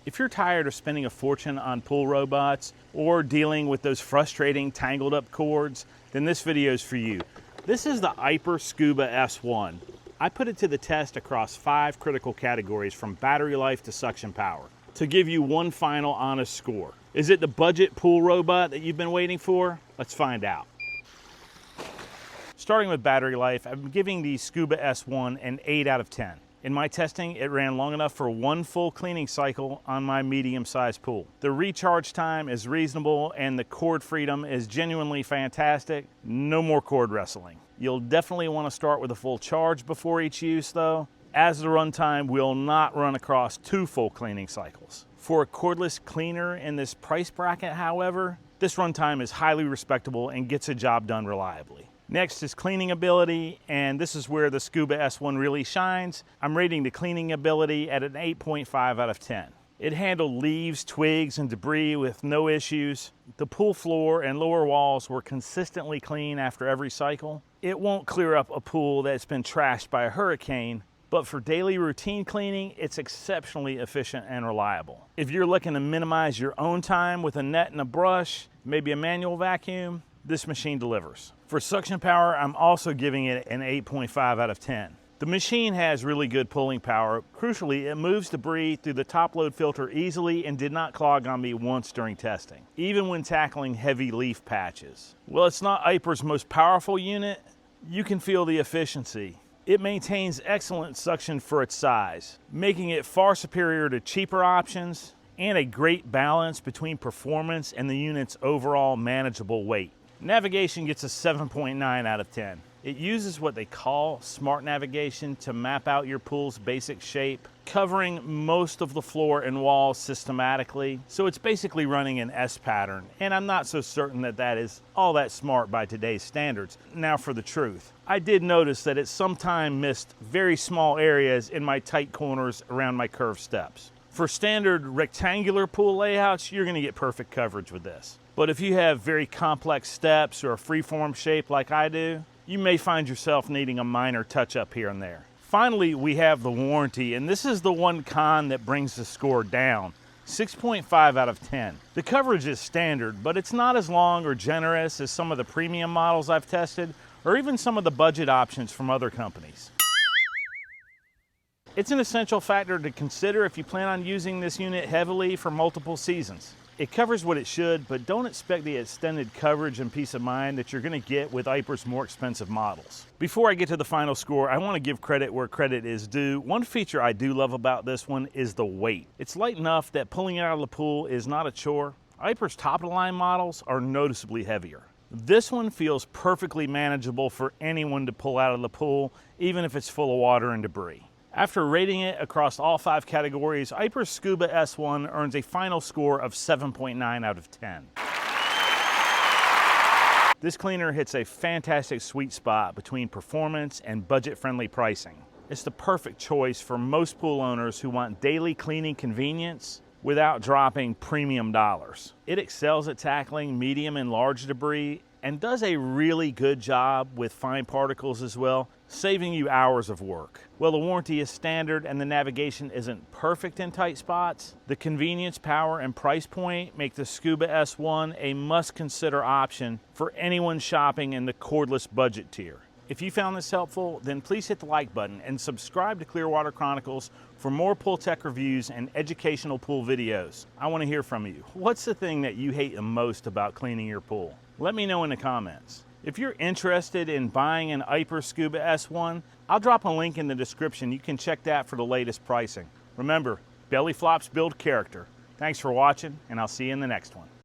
If you're tired of spending a fortune on pool robots or dealing with those frustrating tangled up cords, then this video is for you. This is the Aiper Scuba S1. I put it to the test across 5 critical categories from battery life to suction power to give you one final honest score. Is it the budget pool robot that you've been waiting for? Let's find out. Starting with battery life, I'm giving the Scuba S1 an 8 out of 10. In my testing, it ran long enough for 1 full cleaning cycle on my medium-sized pool. The recharge time is reasonable and the cord freedom is genuinely fantastic. No more cord wrestling. You'll definitely want to start with a full charge before each use though, as the runtime will not run across 2 full cleaning cycles. For a cordless cleaner in this price bracket, however, this runtime is highly respectable and gets a job done reliably. Next is cleaning ability, and this is where the Scuba S1 really shines. I'm rating the cleaning ability at an 8.5 out of 10. It handled leaves, twigs, and debris with no issues. The pool floor and lower walls were consistently clean after every cycle. It won't clear up a pool that's been trashed by a hurricane, but for daily routine cleaning, it's exceptionally efficient and reliable. If you're looking to minimize your own time with a net and a brush, maybe a manual vacuum, this machine delivers. For suction power, I'm also giving it an 8.5 out of 10. The machine has really good pulling power. Crucially, it moves debris through the top load filter easily and did not clog on me once during testing, even when tackling heavy leaf patches. Well, it's not Aiper's most powerful unit. You can feel the efficiency. It maintains excellent suction for its size, making it far superior to cheaper options and a great balance between performance and the unit's overall manageable weight. Navigation gets a 7.9 out of 10. It uses what they call smart navigation to map out your pool's basic shape, covering most of the floor and walls systematically. So it's basically running an S pattern, and I'm not so certain that that is all that smart by today's standards. Now for the truth. I did notice that it sometimes missed very small areas in my tight corners around my curved steps. For standard rectangular pool layouts, you're going to get perfect coverage with this. But if you have very complex steps or a freeform shape like I do, you may find yourself needing a minor touch-up here and there. Finally, we have the warranty, and this is the one con that brings the score down. 6.5 out of 10. The coverage is standard, but it's not as long or generous as some of the premium models I've tested, or even some of the budget options from other companies. It's an essential factor to consider if you plan on using this unit heavily for multiple seasons. It covers what it should, but don't expect the extended coverage and peace of mind that you're going to get with Aiper's more expensive models. Before I get to the final score, I want to give credit where credit is due. One feature I do love about this one is the weight. It's light enough that pulling it out of the pool is not a chore. Aiper's top-of-the-line models are noticeably heavier. This one feels perfectly manageable for anyone to pull out of the pool, even if it's full of water and debris. After rating it across all 5 categories, Aiper Scuba S1 earns a final score of 7.9 out of 10. This cleaner hits a fantastic sweet spot between performance and budget-friendly pricing. It's the perfect choice for most pool owners who want daily cleaning convenience without dropping premium dollars. It excels at tackling medium and large debris and does a really good job with fine particles as well, saving you hours of work. Well, the warranty is standard and the navigation isn't perfect in tight spots. The convenience, power, and price point make the Scuba S1 a must-consider option for anyone shopping in the cordless budget tier. If you found this helpful, then please hit the like button and subscribe to Clearwater Chronicles for more pool tech reviews and educational pool videos. I want to hear from you. What's the thing that you hate the most about cleaning your pool? Let me know in the comments. If you're interested in buying an Aiper Scuba S1, I'll drop a link in the description. You can check that for the latest pricing. Remember, belly flops build character. Thanks for watching, and I'll see you in the next one.